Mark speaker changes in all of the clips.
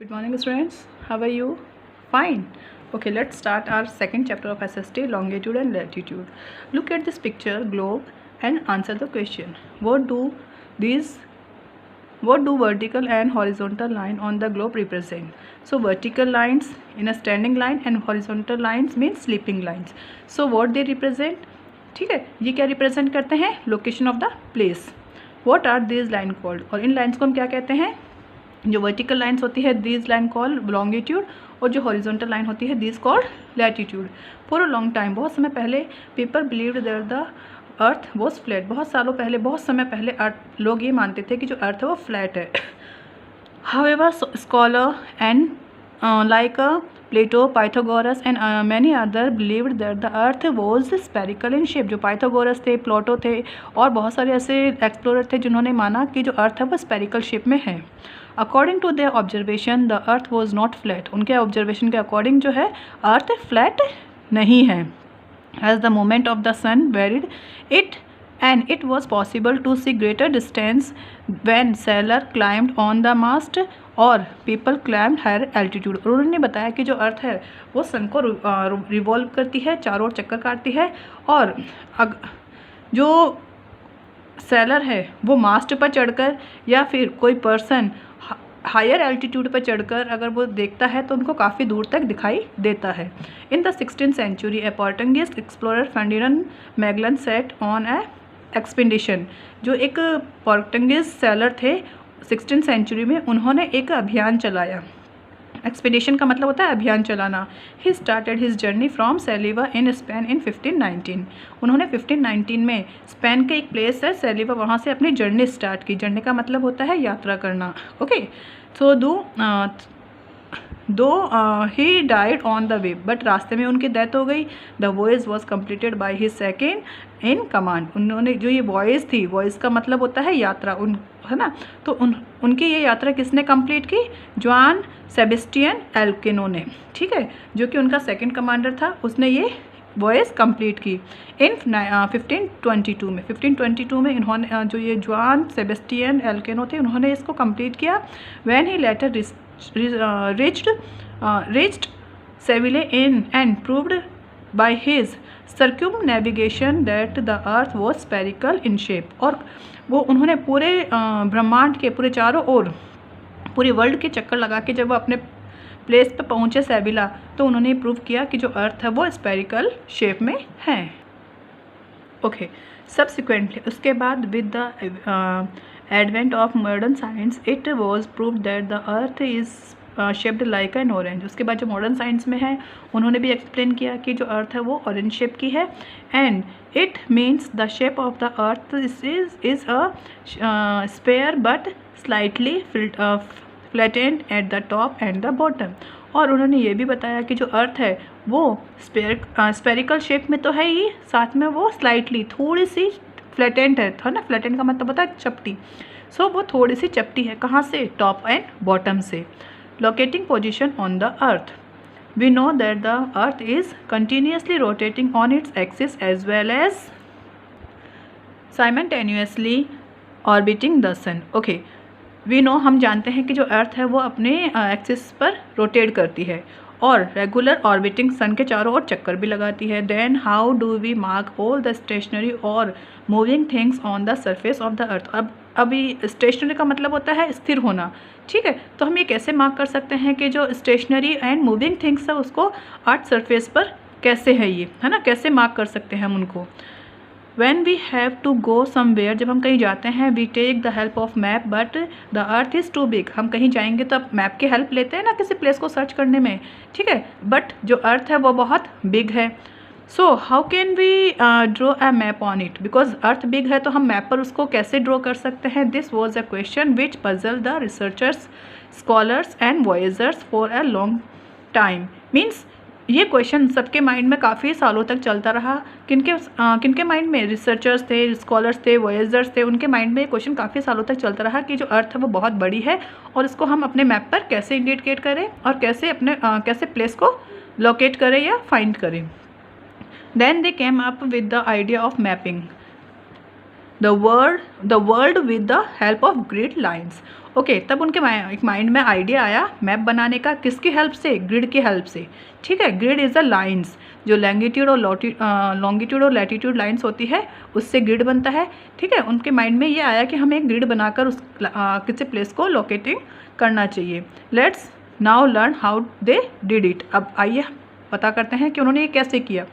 Speaker 1: Good morning, students. How are you? Fine. Okay, let's start our second chapter of SST, longitude and latitude. Look at this picture, globe, and answer the question. What do vertical and horizontal line on the globe represent? So vertical lines in a standing line and horizontal lines means sleeping lines. So what they represent? ठीक है, ये क्या represent करते हैं? Location of the place. What are these line called? और इन lines को हम क्या कहते हैं? जो वर्टिकल लाइन्स होती है दीज लाइन कॉल्ड लॉन्गिट्यूड, और जो हॉरिजॉन्टल लाइन होती है these called latitude. For a long time, बहुत समय पहले, people believed that the earth was flat. बहुत सालों पहले, बहुत समय पहले लोग ये मानते थे कि जो अर्थ है वो फ्लैट है. However scholar and like Plato, Pythagoras and many other believed that the earth was spherical in shape. जो पाइथागोरस थे, प्लेटो थे और बहुत सारे ऐसे एक्सप्लोरर थे जिन्होंने माना कि जो अर्थ है वो स्पेरिकल शेप में है. According to their observation the earth was not flat. उनके ऑब्जर्वेशन के अकॉर्डिंग जो है अर्थ फ्लैट नहीं है. As the moment of the sun varied it and it was possible to see greater distance when sailor climbed on the mast or people climbed higher altitude. और उन्होंने बताया कि जो अर्थ है वो सन को रिवॉल्व करती है, चारों ओर चक्कर काटती है, और जो सेलर है वो मास्ट पर चढ़कर या फिर कोई पर्सन हायर एल्टीट्यूड पर चढ़कर अगर वो देखता है तो उनको काफ़ी दूर तक दिखाई देता है. In the 16th century a Portuguese explorer Ferdinand Magellan set on a expedition. जो एक पोर्टुगीज सेलर थे 16th सेंचुरी में, उन्होंने एक अभियान चलाया. एक्सपेडिशन का मतलब होता है अभियान चलाना. He started his journey from Seville in Spain in 1519. उन्होंने 1519 में स्पेन के एक प्लेस है सेलिवा, वहाँ से अपनी जर्नी स्टार्ट की. जर्नी का मतलब होता है यात्रा करना. ओके, सो दो he died on the way, but रास्ते में उनकी डेथ हो गई. The voyage was completed by his second in command. उन्होंने जो ये वॉयज थी, वॉयज का मतलब होता है यात्रा, है ना. तो उनकी ये यात्रा किसने कंप्लीट की? जॉन सेबेस्टियन एल्केनो ने. ठीक है, जो कि उनका सेकंड कमांडर था, उसने ये वॉयज कंप्लीट की इन 1522 में इन्होंने जो ये जॉन सेबेस्टियन एल्केनो थे, उन्होंने इसको कंप्लीट किया. When he later reached Seville in and proved by his circumnavigation that the earth was spherical in shape. और वो उन्होंने पूरे ब्रह्मांड के पूरे चारों ओर पूरे वर्ल्ड के चक्कर लगा के जब वो अपने प्लेस पे पहुँचे सेविला, तो उन्होंने प्रूव किया कि जो अर्थ है वो स्पेरिकल शेप में है. ओके, सब्सिक्वेंटली उसके बाद with the advent of modern science it was proved that the earth is shaped like an orange. उसके बाद जो मॉडर्न साइंस में है उन्होंने भी एक्सप्लेन किया कि जो अर्थ है वो ऑरेंज शेप की है. And it means the shape of the earth is a sphere but slightly flattened at the top and the bottom. और उन्होंने ये भी बताया कि जो अर्थ है वो स्पेरिकल शेप में तो है ही, साथ में वो स्लाइटली थोड़ी सी फ्लैटेंट है ना. फ्लैटेंट का मतलब होता है चपटी. सो वो थोड़ी सी चपटी है. कहाँ से? टॉप एंड बॉटम से. Locating position on the earth. We know that the earth is continuously rotating on its axis as well as simultaneously orbiting the sun. Okay, we know, हम जानते हैं कि जो अर्थ है वो अपने एक्सिस पर रोटेट करती है और रेगुलर ऑर्बिटिंग सन के चारों ओर चक्कर भी लगाती है. Then how do we mark all the stationary और moving things on the surface of the earth. अब अभी स्टेशनरी का मतलब होता है स्थिर होना. ठीक है, तो हम ये कैसे मार्क कर सकते हैं कि जो स्टेशनरी एंड मूविंग थिंग्स है उसको अर्थ सरफेस पर कैसे है ये, है ना, कैसे मार्क कर सकते हैं हम उनको. When we have to go somewhere, जब हम कहीं जाते हैं, we take the help of map but the earth is too big. हम कहीं जाएंगे तो अब मैप की हेल्प लेते हैं ना किसी प्लेस को सर्च करने में. ठीक है, बट जो अर्थ है वो बहुत बिग है. So how can we draw a map on it. Because earth big है तो हम मैप पर उसको कैसे ड्रॉ कर सकते हैं. This was a question which puzzle the researchers, scholars and voyagers for a long time. Means ये क्वेश्चन सबके माइंड में काफ़ी सालों तक चलता रहा. किनके माइंड में? रिसर्चर्स थे, स्कॉलर्स थे, वॉयजर्स थे. उनके माइंड में ये क्वेश्चन काफ़ी सालों तक चलता रहा कि जो अर्थ है वो बहुत बड़ी है और इसको हम अपने मैप पर कैसे इंडिकेट करें और कैसे प्लेस को लोकेट करें या फाइंड करें. Then they came up with the idea of mapping. The world with the help of grid lines. Okay, तब उनके माइंड में आइडिया आया मैप बनाने का, किसकी हेल्प से? ग्रिड की हेल्प से। ठीक है, ग्रिड इज़ द लाइन्स, जो लॉन्गिट्यूड और लैटिट्यूड लाइन्स होती है उससे ग्रिड बनता है। ठीक है, उनके माइंड में ये आया कि हमें एक ग्रिड बनाकर उस किसी प्लेस को लोकेटिंग करना चाहिए। Let's now learn how they did it. अब आइए पता करते हैं कि उन्होंने ये कैसे किया।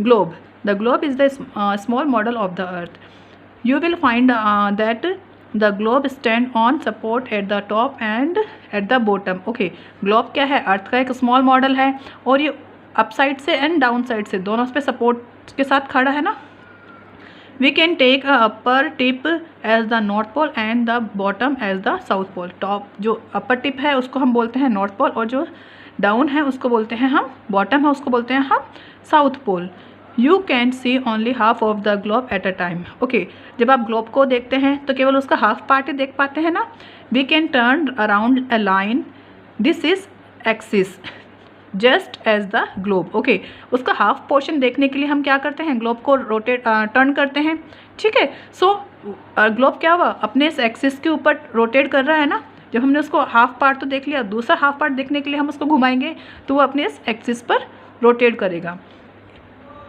Speaker 1: Globe, the globe is the small model of the earth. You will find that the globe stand on support at the top and at the bottom. Okay, globe क्या है? अर्थ का एक स्मॉल मॉडल है और ये अप साइड से and down side से दोनों पे सपोर्ट के साथ खड़ा है ना। We can take a upper tip as the north pole and the bottom as the south pole. Top जो अपर टिप है उसको हम बोलते हैं नॉर्थ पोल और जो डाउन है उसको बोलते हैं हम, बॉटम है उसको बोलते हैं हम south pole. You can see only half of the globe at a time. Okay, जब आप ग्लोब को देखते हैं तो केवल उसका हाफ पार्ट ही देख पाते हैं ना। We can turn around a line, this is axis just as the globe. Okay, उसका हाफ पोर्शन देखने के लिए हम क्या करते हैं? ग्लोब को रोटेट टर्न करते हैं। ठीक है, सो ग्लोब क्या हुआ? अपने इस एक्सिस के ऊपर रोटेट कर रहा है ना। जब हमने उसको हाफ पार्ट तो देख लिया, दूसरा हाफ पार्ट देखने के लिए हम उसको घुमाएंगे तो वो अपने इस एक्सिस पर रोटेट करेगा।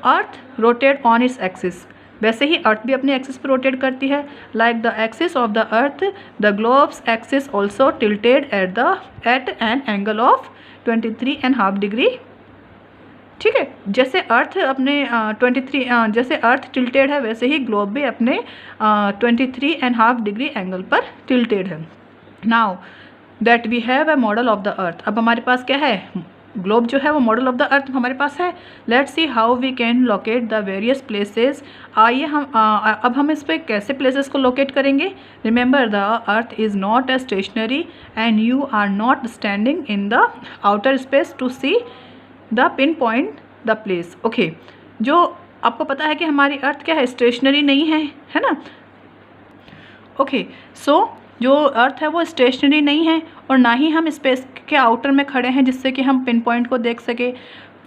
Speaker 1: Earth rotate on its axis, वैसे ही अर्थ भी अपने एक्सिस पर रोटेट करती है। Like the axis of the earth, the globe's axis also tilted at an angle of 23.5 degree. ठीक है, जैसे अर्थ अपने 23 जैसे अर्थ टिल्टेड है वैसे ही ग्लोब भी अपने 23.5 डिग्री एंगल पर टिल्टेड है। Now that we have a model of the earth, अब हमारे पास क्या है? ग्लोब जो है वो मॉडल ऑफ द अर्थ हमारे पास है। Let's see how we can locate the various places. आइए हम अब हम इस पर कैसे प्लेसेस को लोकेट करेंगे। Remember the earth is not a stationary and you are not standing in the outer space to see the pin point the place. Okay, जो आपको पता है कि हमारी अर्थ क्या है? स्टेशनरी नहीं है ना। ओके, सो जो अर्थ है वो स्टेशनरी नहीं है और ना ही हम स्पेस के आउटर में खड़े हैं जिससे कि हम पिन पॉइंट को देख सके।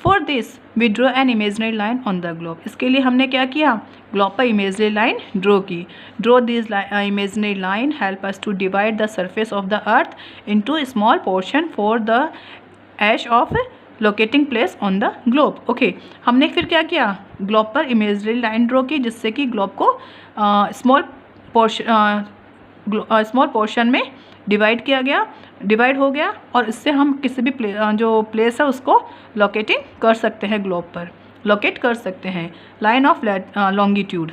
Speaker 1: For this we draw an imaginary line on the globe, इसके लिए हमने क्या किया? ग्लोब पर इमेजनरी लाइन ड्रॉ की। Draw this imaginary line help us to divide the surface of the earth into small portion for the ease of locating place on the globe. Okay, हमने फिर क्या किया? ग्लोब पर imaginary line draw की जिससे कि globe को small portion में डिवाइड हो गया और इससे हम किसी भी जो प्लेस है उसको लोकेटिंग कर सकते हैं, ग्लोब पर लोकेट कर सकते हैं। Line of longitude,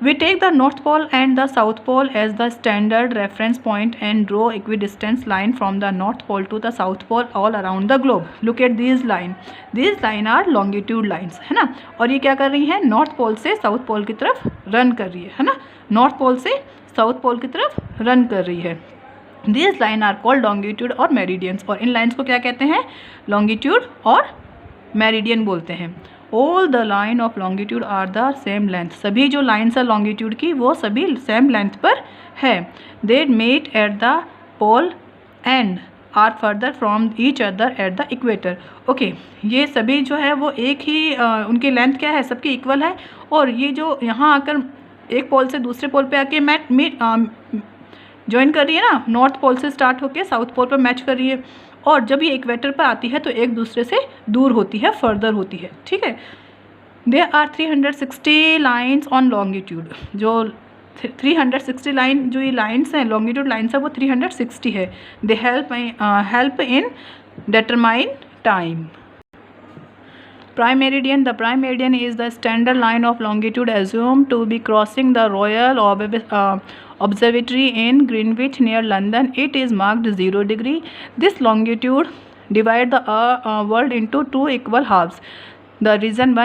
Speaker 1: we take the north pole and the south pole as the standard reference point and draw equidistance line from the north pole to the south pole all around the globe. Look at these line are longitude lines, है ना। और ये क्या कर रही हैं? North pole से south pole की तरफ रन कर रही है ना। नॉर्थ पोल से साउथ पोल की तरफ रन कर रही है। This line are called longitude और मेरिडियंस, और इन लाइन्स को क्या कहते हैं? लॉन्गिट्यूड और मेरिडियन बोलते हैं। All the line of longitude are the same length, सभी जो लाइन्स है लॉन्गिट्यूड की वो सभी सेम लेंथ पर है। They met at the pole and are further from each other at the equator. Okay, ये सभी जो है वो एक ही उनकी लेंथ क्या है? सबकी इक्वल है। और ये जो यहाँ आकर एक पोल से दूसरे पोल पे आके ज्वाइन कर रही है ना, नॉर्थ पोल से स्टार्ट होके साउथ पोल पर मैच कर रही है, और जब ये इक्वेटर पर आती है तो एक दूसरे से दूर होती है, फर्दर होती है। ठीक है, there are 360 lines on longitude, जो 360 लाइन जो ये लाइन्स हैं लॉन्गिट्यूड लाइन्स है वो 360 है। They help in determine time. Prime meridian, the prime meridian is the standard line of longitude assumed to be crossing the Royal Observatory in Greenwich near London. It is marked 0 degree. This longitude divides the world into two equal halves. The region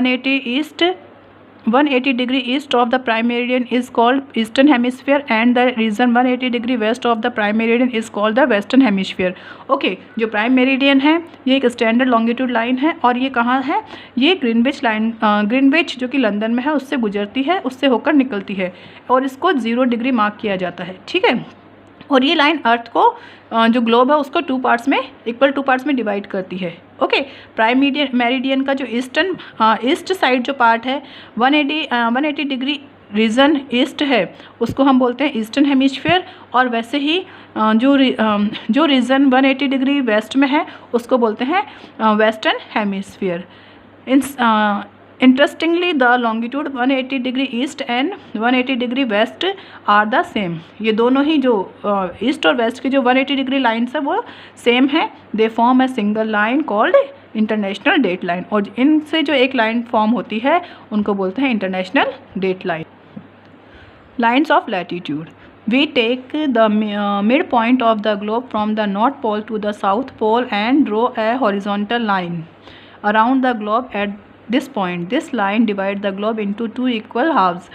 Speaker 1: 180 degree east of the prime meridian is called eastern hemisphere and the region 180 degree west of the prime meridian is called the western hemisphere. Okay, जो prime meridian है ये एक standard longitude line है और ये कहाँ है? ये ग्रीनविच जो कि लंदन में है उससे गुजरती है, उससे होकर निकलती है और इसको 0 डिग्री मार्क किया जाता है। ठीक है, और ये लाइन अर्थ को जो ग्लोब है उसको इक्वल टू पार्ट्स में डिवाइड करती है। ओके, प्राइम मेरिडियन का जो ईस्ट साइड जो पार्ट है 180 डिग्री रीजन ईस्ट है उसको हम बोलते हैं ईस्टर्न हेमिस्फीयर, और वैसे ही जो रीजन 180 डिग्री वेस्ट में है उसको बोलते हैं western hemisphere. Interestingly the longitude 180 degree east and 180 degree west are the same. ये दोनों ही जो ईस्ट और वेस्ट की जो 180 डिग्री लाइन्स है वो सेम है। They form a single line called international date line, और इनसे जो एक लाइन फॉर्म होती है उनको बोलते हैं international date line. Lines of latitude, we take the midpoint of the globe from the north pole to the south pole and draw a horizontal line around the globe at this point. This line divides the globe into two equal halves.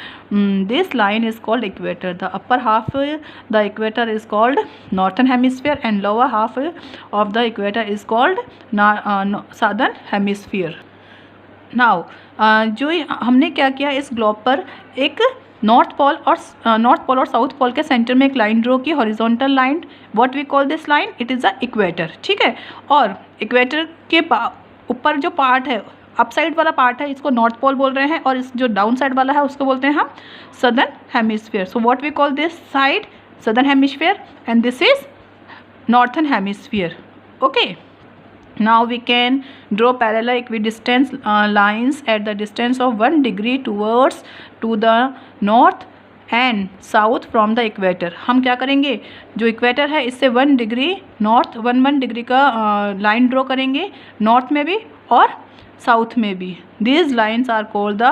Speaker 1: This line is called equator. The upper half the equator is called northern hemisphere and lower half of the equator is called southern hemisphere. Now जो हमने क्या किया, इस globe पर एक north pole और south pole के center में एक लाइन ड्रॉ की, horizontal line. What we call this line, it is the equator. ठीक है, और इक्वेटर के ऊपर जो पार्ट है, अप साइड वाला पार्ट है, इसको नॉर्थ पोल बोल रहे हैं, और इस जो डाउन साइड वाला है उसको बोलते हैं हम southern hemisphere. So what we call this side southern hemisphere and this is northern hemisphere. Okay, now we can draw parallel equidistant lines at the distance of 1 degree towards to the north and south from the equator. हम क्या करेंगे, जो equator है इससे 1 degree north 1 degree का line draw करेंगे, north में भी और साउथ में भी। These lines are called the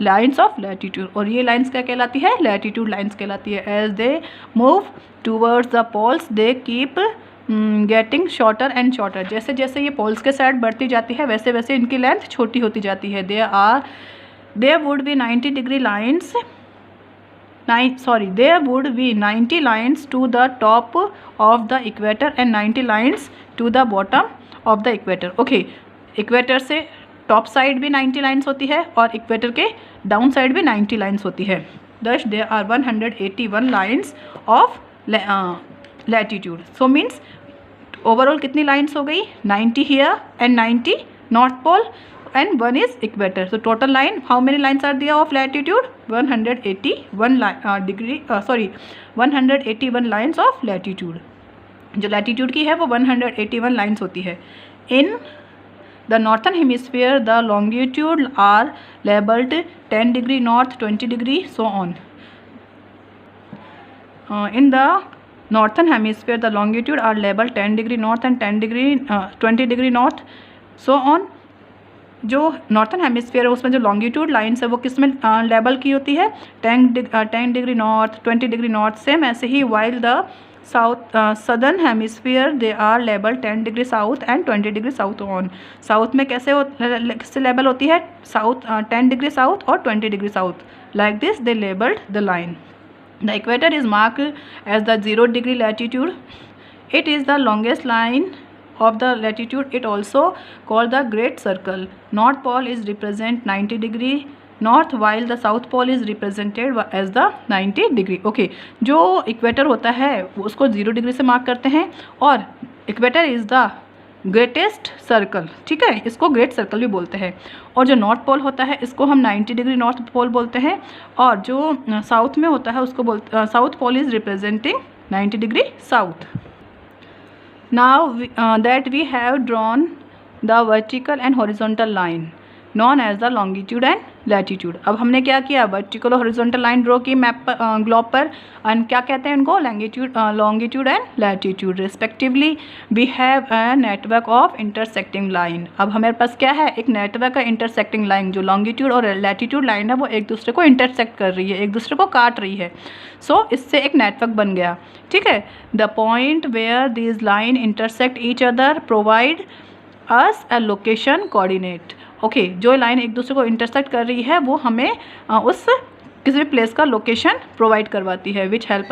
Speaker 1: lines of latitude, और ये लाइन्स क्या कहलाती है, लैटिट्यूड लाइन्स कहलाती है। As they move towards the poles they keep getting shorter and shorter. जैसे जैसे ये पोल्स के साइड बढ़ती जाती है वैसे वैसे इनकी लेंथ छोटी होती जाती है। There would be 90 degree lines there would be 90 lines to the top of the equator and 90 lines to the bottom of the equator. Okay, equator से टॉप साइड भी 90 लाइन्स होती है और इक्वेटर के डाउन साइड भी 90 lines होती है। Thus there are 181 lines of latitude. So means overall कितनी लाइन्स हो गई, 90 here and 90 north pole and 1 is equator. So total line, how many lines are there of latitude, 181 lines of latitude. जो latitude की है वो 181 lines होती है। In the northern hemisphere the longitude are labelled 10 degree north 20 degree so on. In the northern hemisphere the longitude are labeled 10 degree north and 20 degree north so on। जो northern hemisphere है उसमें जो longitude lines है वो किस में label की होती है, 10 degree north 20 degree north. Same ऐसे ही while the southern hemisphere they are label 10 degree south and 20 degree south on. South में किससे लेबल होती है, साउथ 10 डिग्री साउथ और 20 degree south. Like this they labelled the line. The equator is marked as the 0 degree latitude. It is the longest line of the latitude. It also called the Great Circle. North pole is represent 90 degree north while the south pole is represented as the 90 degree. Okay, जो equator होता है उसको 0 degree से mark करते हैं और equator is the greatest circle. ठीक है, इसको ग्रेट सर्कल भी बोलते हैं। और जो नॉर्थ पोल होता है इसको हम 90 डिग्री नॉर्थ पोल बोलते हैं, और जो साउथ में होता है उसको south pole is representing 90 degree south. Now that we have drawn the vertical and horizontal line known as the longitude and latitude. अब हमने क्या किया, वर्टिकल और हॉरिजॉन्टल लाइन ड्रॉ की मैप पर ग्लोब पर, एंड क्या कहते हैं उनको, longitude and latitude respectively. We have a network of intersecting line. अब हमारे पास क्या है, एक नेटवर्क है इंटरसेक्टिंग लाइन। जो लॉन्गिट्यूड और लैटिट्यूड लाइन है वो एक दूसरे को इंटरसेक्ट कर रही है, एक दूसरे को काट रही है। सो इससे एक नेटवर्क बन गया। ठीक है, the point where this line intersect each other provide us a location coordinate. Okay, जो लाइन एक दूसरे को इंटरसेक्ट कर रही है वो हमें उस किसी भी प्लेस का लोकेशन प्रोवाइड करवाती है, which help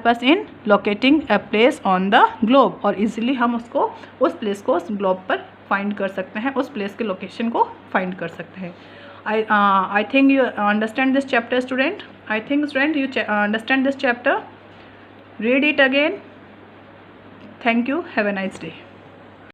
Speaker 1: us in locating a place on the globe. और इजीली हम उसको उस प्लेस को उस ग्लोब पर फाइंड कर सकते हैं, उस प्लेस के लोकेशन को फाइंड कर सकते हैं। I think you understand this chapter student. I think student you understand this chapter. Read it again. Thank you. Have a nice day.